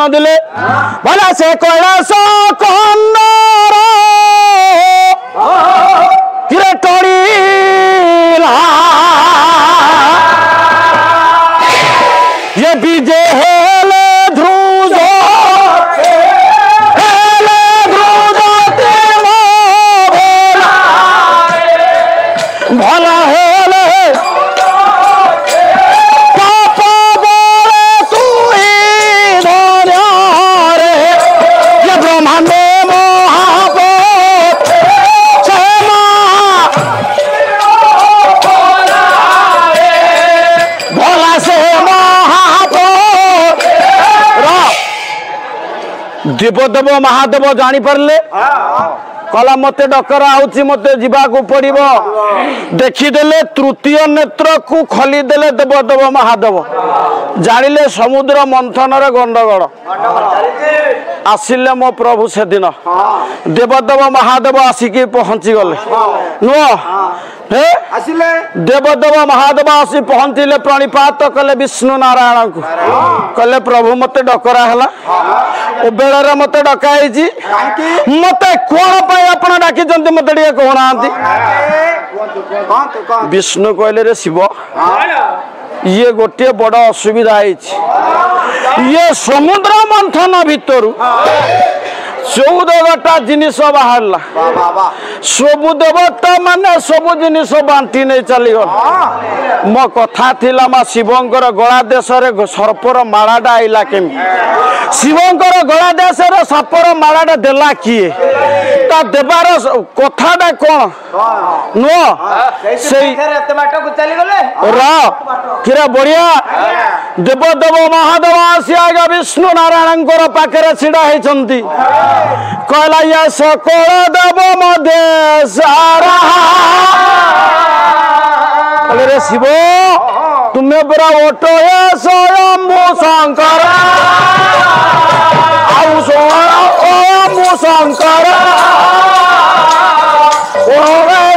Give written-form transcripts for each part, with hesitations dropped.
दिले भला से कैलाश कंदर किरे टोड़ीला ये बीजे हेले ध्रुज भला हेले पापा बोले तू ही धन्य रे ये ब्रह्मांड महापोत क्षमा भोला से महापोत देवदेव महादेव जानी पारे कला मते डकर आउची मते जीवाकू पड़िबो देखिदेले तृतीय नेत्र को खोलीदेले देवदेव महादेव जानिले समुद्र मंथन रे गंडगोल आसिले मो प्रभु से दिन देवदेव महादेव आसिकी पहुंची गले नुह हे आसिले देवदेव महादेव आसी पहुंचले प्रणिपात कले विष्णु नारायण को कले प्रभु मते डकरा हला ओ बेलरे मते डकाईजी मते कोन पाई आपण डाकी जंती मते डिया कहनांती विष्णु कहले रे शिव ये गोटे बड़ असुविधा है ये समुद्र मंथन भितर 14 गोटा जिनिस बाहर सबु देवता माने सबु जिनिस बांटी नहीं चलीगल मो कथा थिला मा शिवंकर गला देश रे सर्पर मालाडा आइला केमी शिवंकर गला देश रे सापर मालाडा देला किए ता देबार कथाटा कोन नो सेई एते बाटा को चली गले रा किरा बढ़िया देवदेव महादेव आसिया विष्णु नारायण पाखे छिड़ा होती कहला या सकल देव मध्य सारा रे शिव तुम्हें बड़ा ओटो है स्वयं शंकर आउ स्वयं शंकर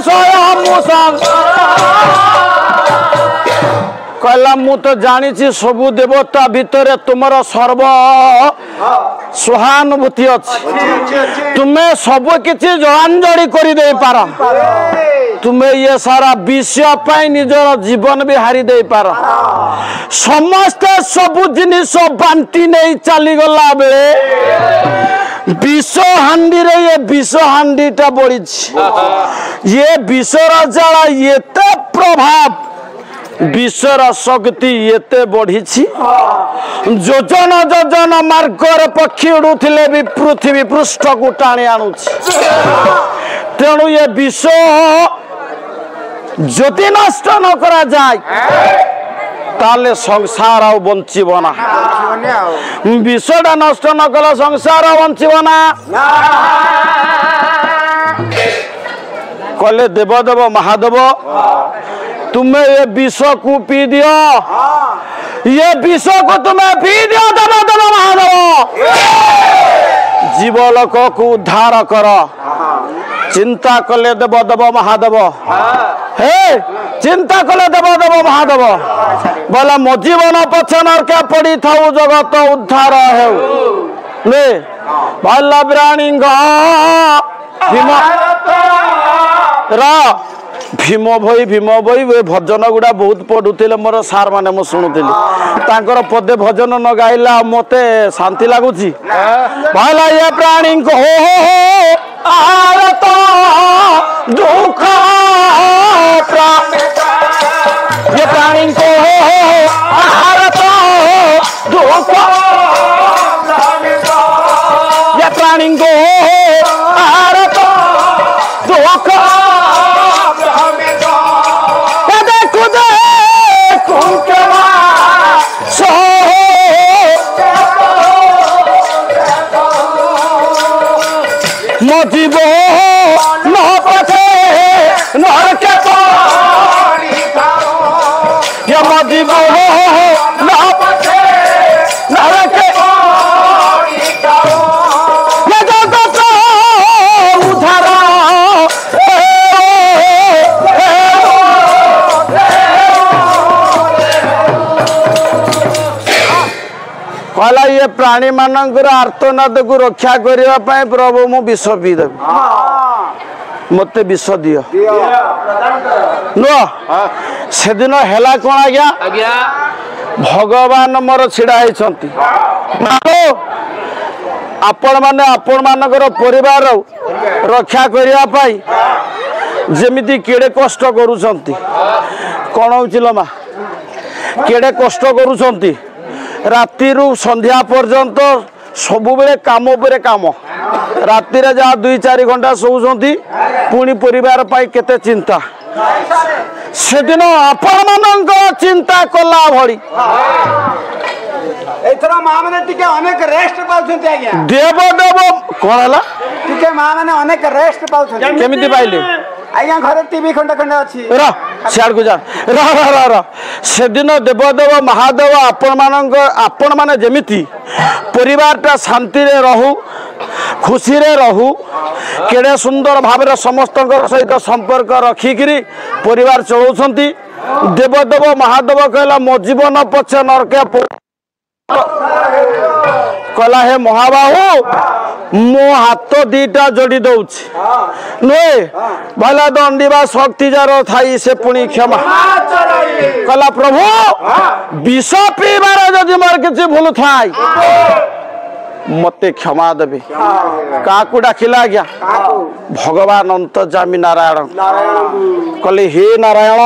स्वयं शंकर कहला मु तो जानी सबु देवता भितर तुमर सर्व सहानुभूति अच्छी तुम्हें सब किसी जलांजलि कर दे पार तुम्हें ये सारा विषय निजर जीवन भी हारी दे पार समस्ते सबु जिनिस बांटी नहीं चली गला बेले विष हांडी रे ये विष हांडीटा बढ़ी ये विषर जला एते प्रभाव विश्वर शक्ति एते बढ़ी योजन योजन मार्गर पक्षी उड़ुले भी पृथ्वी पृष्ठ को टाणी आणु तेणु ये विश्व जदि नष्ट न करा जाए ताले संसार आ बंचब ना विश्वटा नष्ट न कले संसार बंचब ना कले देवदेव महादेव तुम्हें ये विष को पी दियो ये विष को तुम्हें पी दियो देवदेव महादेव जीवलोक को उद्धार कर चिंता कले देवदेव महादेव हे चिंता कले देवदेव महादेव बोला मो जीवन पछन के पड़ी था जगत उद्धार है भला प्राणी भीम भई वे भजन गुड़ा बहुत पढ़ुले मोर सार माने मु शुणुली पदे भजन न गाइला मते शांति लगुच भला ये प्राणी को आरत दुख ये प्राणी को आरत दुख ये प्राणी को आरत दुख जीव न पथे नरके यम जीव न पथे नरके जगत उद्धार कहला ये प्राणी मानकर आर्तनाद को रक्षा करने प्रभु मु विष पीदेवी मत विष दियो नुह से दिन है कौन आज्ञा भगवान मोर छिड़ा आपण माने आपण मानकर परिवार रक्षा करने जमिति केड़े कष्ट करुछंती कौन होचिलो मा केड़े कष्ट करुछंती राति रु संध्या पर्यंत सबु बेले काम उपरे काम राति रे जा 2-4 घंटा सोउछंती पुणी परिवार पाई केते चिंता से दिन आपण मानक चिंता कला भली एथरा मां माने टिके अनेक रेस्ट पाउछंती आज्ञा देव देव कोन हला टिके मां माने अनेक रेस्ट पाउछंती केमिति पाइले आज्ञा घरे टीवी खंडा खंडा अछि र सियाड़ को जा र से दिन देवदेव महादेव आपण माने जेमिति परिवारटा शांति रे रहू खुशी रे रहू केड़े सुंदर भाव समस्त सहित संपर्क रखिकी परिवार चलाउछंती देवदेव महादेव कहला मो जीवन पछे नरके कहला हे महाबाहु मो हाथ दीटा जोड़ी दौची नुहे भला दंडीबा शक्ति जार थाई से पुणी क्षमा कहला प्रभु विष पीबार जदि मोर किसी भूल थाई मते क्षमा देबे काकू डाकिला आज्ञा भगवान अंतर्जामी नारायण कहले हे नारायण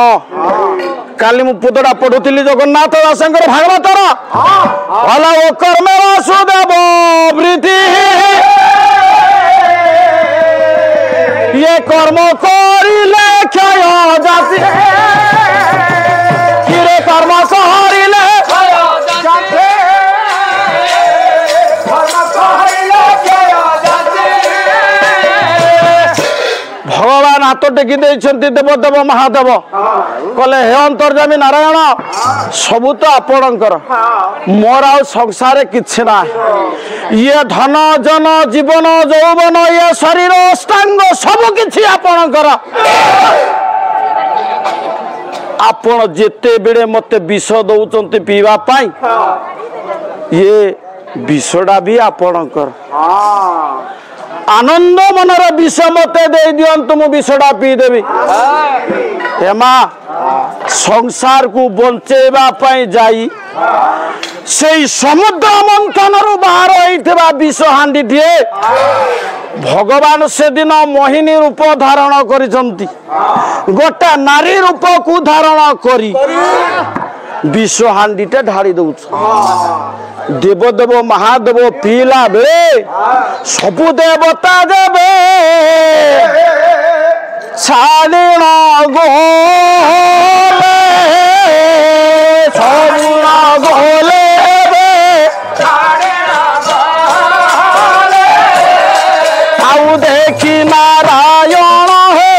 काली मु पुतड़ा पढ़ुली जगन्नाथ दासंकर भागवतर भला ओ कर्म वासुदेव वृद्धि ये कर्म करिले क्षय जाति किरे कर्म करिले भगवान हाथ टेकी देवदेव महादेव कहले हे अंतर्जामी नारायण सबू तो आपणकर मोर आ संसार किछि ना ये धन जन जीवन यौवन ये शरीर अष्टांग सबु किछि आपणकर आपण जेते बेले मते विष दउचंती पीवा पाई ये विषडा भी आपणकर आनंद मनर विष मते दे दियंतु मु विषडा पीदेवी हेमा संसार को बंचेबा पाई जाई से समुद्र मंथन रु बाहर होइतबा विष हांडी दिए भगवान से दिन मोहिनी रूप धारण करिसंती गोटा नारी रूप को धारण करी विष हांडीटे ढाड़ी दउछ देवदेव महादेव पीला बेले सबु देवता देवे छाड़िण गोले छाड़िण गोले आउ देखी नारायण हे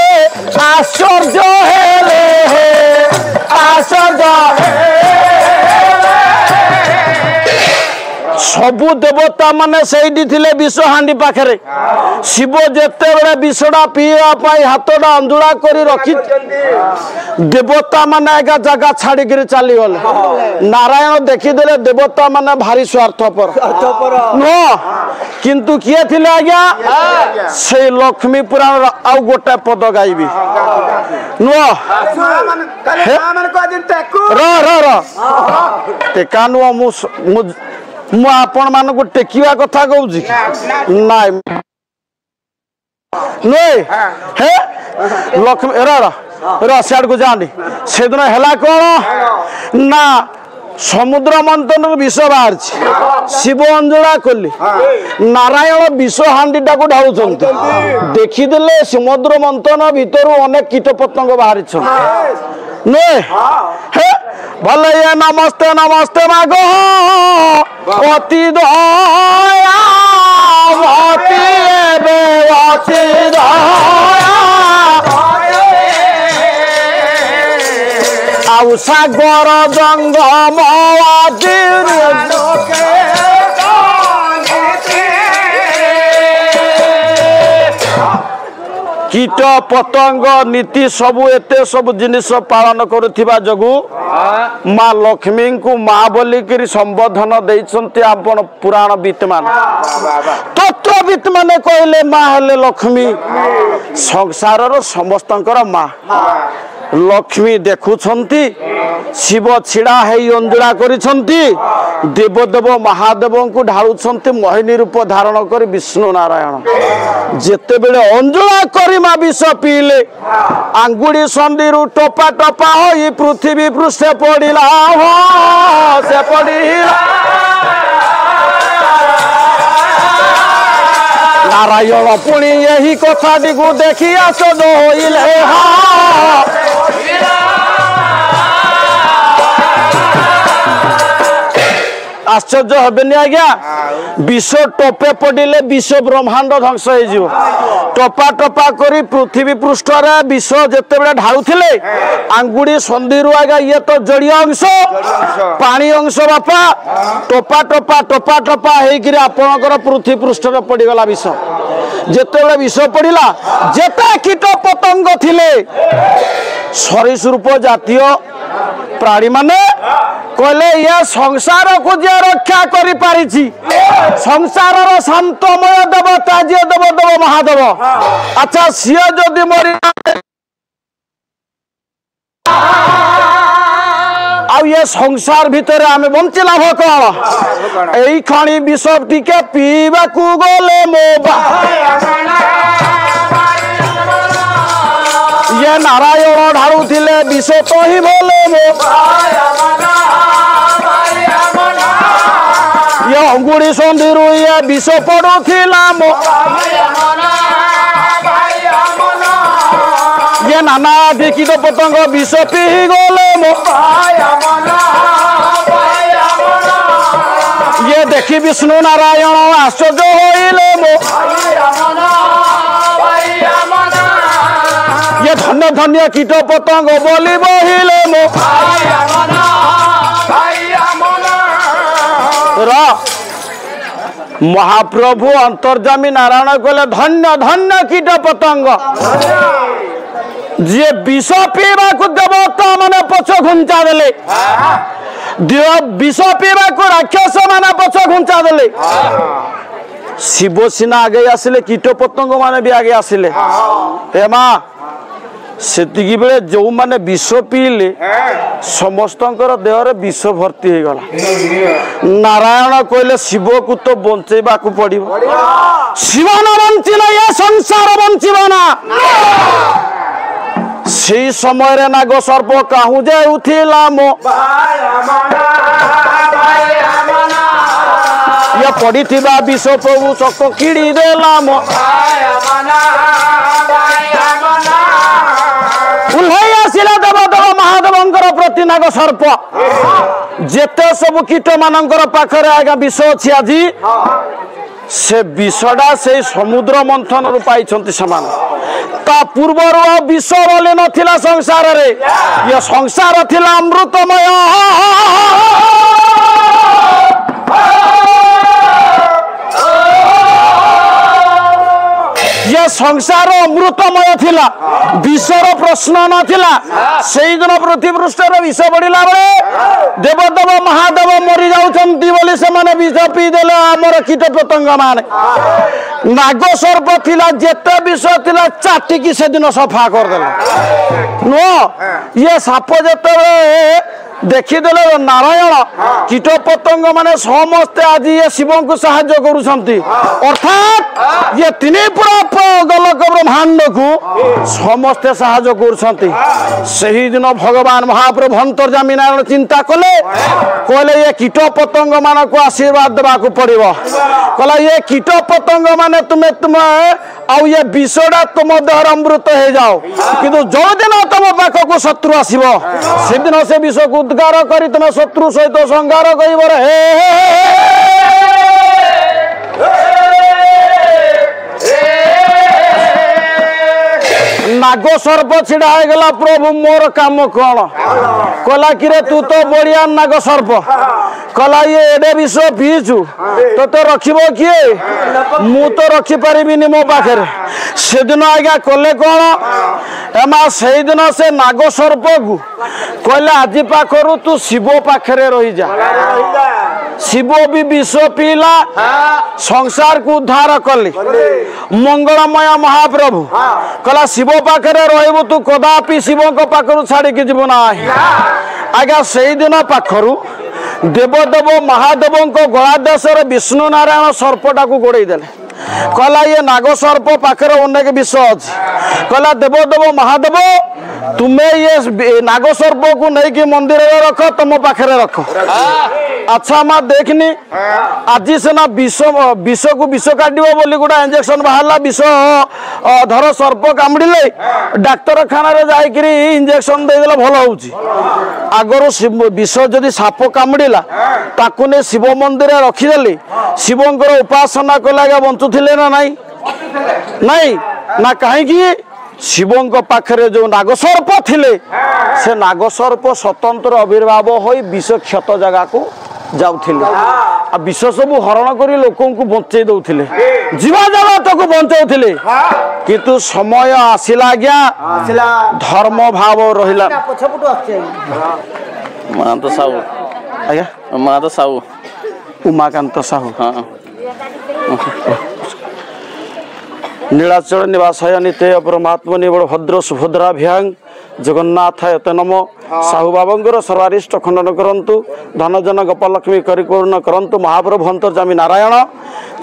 आश्चर्य हेले आश्चर्य सबु देवता माने सही थिले विष हांडी पाखरे शिव जेते बेले विषडा पीवा पाई हाथडा अंजुड़ा करी रखी देवता माने एका जगह छाड़ी करी चली गले नारायण देखिदेले देवता माने भारी स्वार्थपर नो किंतु किए थिले आज्ञा से लक्ष्मी पुराण आउ गोटे पद गाइबी नो टेका नुह मु आपण मानक टेकिवा कथा कहूँ ना हे लक्ष्मी सियाड़ को जानी से दिन है कौन ना समुद्र मंथन विष बाहर शिव अंजुड़ा कली नारायण विष हांडीटा को ढालुंट देखीदे समुद्र मंथन भितर अनेक कीट पतंग बाहरी भले ये नमस्ते नमस्ते मागो अति दया अति दया आउ सागर जंगम कीट पतंग नीति सबु एते सब जिनिस पालन करुथिबा जगु माँ लक्ष्मी को माँ बोलिक संबोधन देइछन्ति आपण पुराण विद्यमान तत्वविद माने कहले माँ हेले लक्ष्मी संसार समस्तंकर माँ लक्ष्मी देखुछन्ति शिव छिड़ा हेई अंजुला करिछन्ति देवदेव महादेव को ढालुछन्ति मोहिनी रूप धारण कर विष्णु नारायण जेते बेले अंजुला करी मा विष पीले आंगुड़ी संदिरु टपा टपा होई पृथ्वी पृष्ठे पड़िला हो से पड़िला नारायण पुणी यही कथाटी को देखी आसद होइले आश्चर्य हेनी आज्ञा विष टपे पड़े विष ब्रह्मांड ध्वंस हो टपा टपा करी पृथ्वी पृष्ठ विष जिते बड़े ढालुले आंगुड़ी संधि आज्ञा ये तो जड़ीय अंश पानी अंश बापा टपा टपा टपा टपा होकर आपणकर पृथ्वी पृष्ठ पड़गला विष जिते विष पड़ा जेते कीट पतंग थिले सरीसृप जातीय प्राणी माने कहले ये संसार को जे रक्षा करि पारिछि संसार शांतमय देवता जे देवदेव महादेव अच्छा सी जदि मरी ये संसार भितर आमे बंची लाभ कौन एई खणी विष टिके पीवा को गले मोबा ये नारायण ढालू थिले विष तो ही बोले ये अंगुड़ी संधिरु ये विष पड़ुथिला मो ये नाना कीट पतंग विष पी गले मो ये देखी विष्णु नारायण आश्चर्य होइले मो ये धन्य धन्य कीट पतंग बोली बहिले मो महाप्रभु अंतर्जामी नारायण कहले धन्य धन्य कीट पतंग जे विष पीवा को देवता माने पछ घुंचा देले विष पीवा को राक्षस माने पछ घुंचा देले शिव सिना आगे आसिले कीट पतंग माने भी आगे आसिले हे मां सेतिकी बेले जो माने विष पीले समस्तंकर देहरे विष भर्ती हो गला नारायण कहले शिव को तो बंचेबा को पड़िबो शिव न बंचिले ये संसार बंचिबो ना से समय रे नाग सर्प काहू जे उठिला मो ये पड़िथिबा विष प्रभु चक किड़ी देला मो उल्है आसिला देवदेव महादेवंकर प्रति नाग सर्प जेते सब कीट मानकर पाखरे आज्ञा विष अछि आजी से विषडा से समुद्र मंथन रु पाइछन्ति समान ता पूर्वर विष बोले नथिला संसार रे ये संसार थिला अमृतमय ये संसार अमृतमय थिला विषर प्रश्न नथिला सेई दिन पृथ्वी पृष्ठर विष बढ़िला बेले देवदेव महादेव मरी जाउछन्ति बोली से माने विष पी देले हमर कीट पतंग माने नाग सर्प थिला जेते विष थिला चाटिकी से दिन सफा कर देले नो ये साप जेते देखीदेले नारायण कीट पतंग माने समस्ते आज ये शिव को साहाय्य करुछन्ति अर्थात ये तीन पूरा गोलक ब्रह्मांड को समस्ते साहाय्य करुछन्ति सही दिन भगवान महाप्रभु अंतर्जामी नारायण चिंता कले कहले ये कीट पतंग मान को आशीर्वाद देवा को पड़िबो कहला ये कीट पतंग माने तुम आउ ये विषडा तुम देहर अमृत हो जाओ किंतु जो दिन तुम पाख को शत्रु आसीबो से दिन से विष को उद्गार करी तुम शत्रु सहित संहार करिबो नाग सर्प छिड़ा हो गला प्रभु मोर काम कौन कहला कि रे तू तो बढ़िया नाग सर्प कहला ये एडे विष पीचु तो रखिब किए मु तो रखी पारिबिनी मो पाखे से दिन आज्ञा कले कौन एमा से दिन से नाग सर्प को कहले आज पाखरु तू शिव पाखे रही जा शिव भी विष पीला संसार को उद्धार कले मंगलमय महाप्रभु कहला शिव पाखे रही तू कदापि शिव पाखरु छाड़ी जीव ना आज्ञा से दिन पाखरु देवदेव महादेव गला देश विष्णु नारायण सर्पटा को गोड़े देले कहला ये नाग सर्प पाखे अनेक विष अच्छी कहला देवदेव महादेव तुम्हें ये नाग सर्प को नहीं मंदिर रख तुम पाखे रख अच्छा माँ देखनी आज सीना विष को विष काट बोली गोटा इंजेक्शन बाहर विष धर सर्प कामुड़े डाक्तरखाना जाकि इंजेक्शन देदेला भल हो आगर विष जदि साप कामुड़ा ताकू नहीं शिव मंदिर रखीदे शिवंकर उपासना कले आगे बंचुले ना नाई नाई ना कहीं शिवंक पाखे जो नागसर्प थिले से नागसर्प स्वतंत्र आविर्भाव हो विष क्षत जगह को जाउथिले आ विष सब हरण करी लोकों को बंचे दउथिले जीवा जगत को बंचाउथिले किंतु समय आसिला आज्ञा धर्म भाव रहिला महांत साहू आज्ञा महांत साहू उमाकांत साहू हाँ नीलाचल निवासाय नित्य परमात्मनि भद्र सुभद्राभ्यां जगन्नाथाय ते नमो साहू बाबा सर्वारिष्ट खंडन करंतु धन जन गोपालक्ष्मी करिपूर्ण करंतु महाप्रभु अंतर्जामी नारायण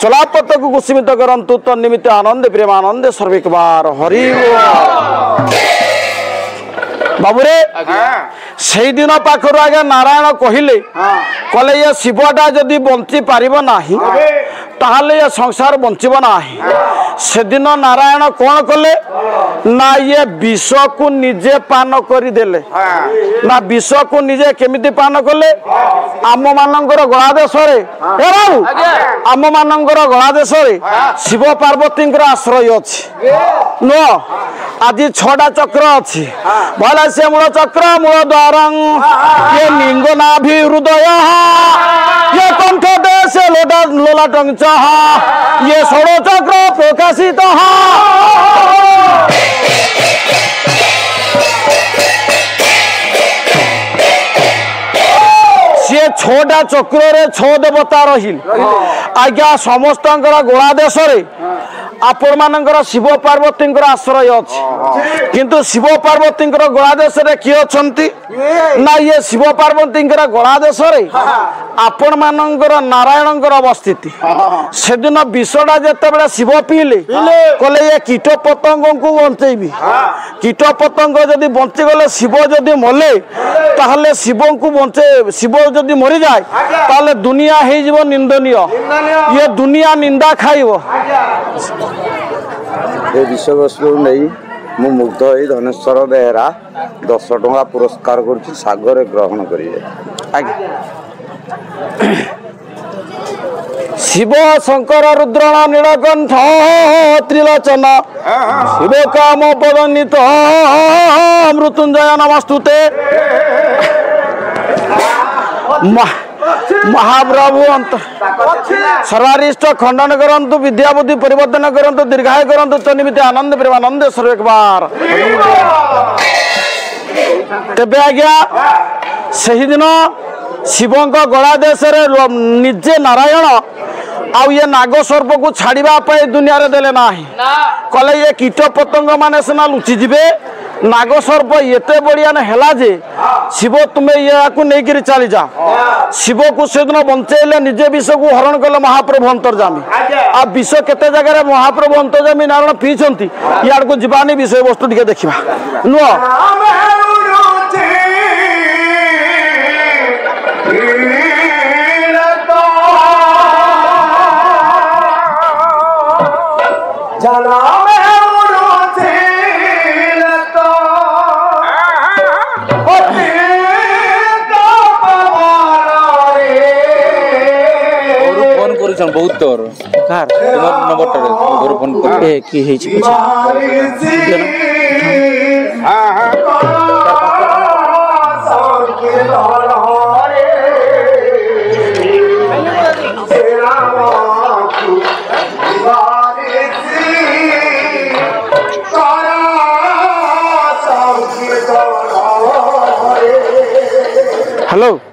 चलापत को कुसुमित करंतु तन्निमित्त आनंद प्रेमानंद सर्विकबार हरि बाबुरे से दिन पाखर आगे नारायण कहले कहले ये शिवटा जदि बंची पारिब नाही ताहले ये संसार बंचिब नाही से दिन नारायण कौन कले ना ये विष को निजे पान करी देले ना विष को निजे केमिति पान कले आम मानकर गला देश आम मानकर गला देश शिव पार्वती आश्रय अच्छी नुह आज 6टा चक्र अच्छी भला से मूल चक्र मूल द्वार ये लिंग नाभि हृदय ये कंठ देश लोला टंच ये षोड़ चक्र प्रकाशित सी 6टा चक्र 6 देवता रही आज्ञा समस्त गोला देश आपण मानकर शिव पार्वती आश्रय अच्छी किंतु शिव पार्वती गोला देश किए अच्छा ना ये शिव पार्वती गोला देश आपण मानकर नारायण अवस्थिति से दिन विषटा जिते शिव पीले कहले ये कीट पतंग को बंचेबी कीट पतंग जदि बंचीगले शिव जदि मले ताहले शिव को बंचे शिव जदि मरी जाए ताहले दुनिया हो निंदनीय ये दुनिया निंदा खाइब ये विषय वस्तु नहीं मु मुग्ध हो धनेश्वर बेहरा 10 टंका पुरस्कार कर सागर ग्रहण करेंगे शिव शंकर रुद्रण नीलकंठ त्रिलोचन शिव काम पदनित मृत्युंजय नमस्तुते महाप्रभु अंत सर्वारिष्ट खंडन करंतु विद्या बुद्धि परिवर्तन करंतु दीर्घाय करंतु तन्निमित्त आनंद प्रेमानंद सर्वेकबार तेबे आज्ञा सही दिन शिवंक गला देश निजे नारायण आउ ये नाग सर्प को छाड़ा दुनिया रे देले नाही कहले ये कीट पतंग माने सिना लुचि जिबे नाग सर्प एते बढ़िया है जे शिव तुम्हें या नहीं चली जा शिव को से दिन बंचेले निजे विष को हरण कले महाप्रभु अंतर्जामी आ विष केते जगह महाप्रभु अंतर्जामी नारायण पीछंती यार को जीवानी विषय वस्तु टिके देखिबा नुह बहुत तोर कार तुम्हार नंबर टा गोर फोन कर ए की हे छी हेलो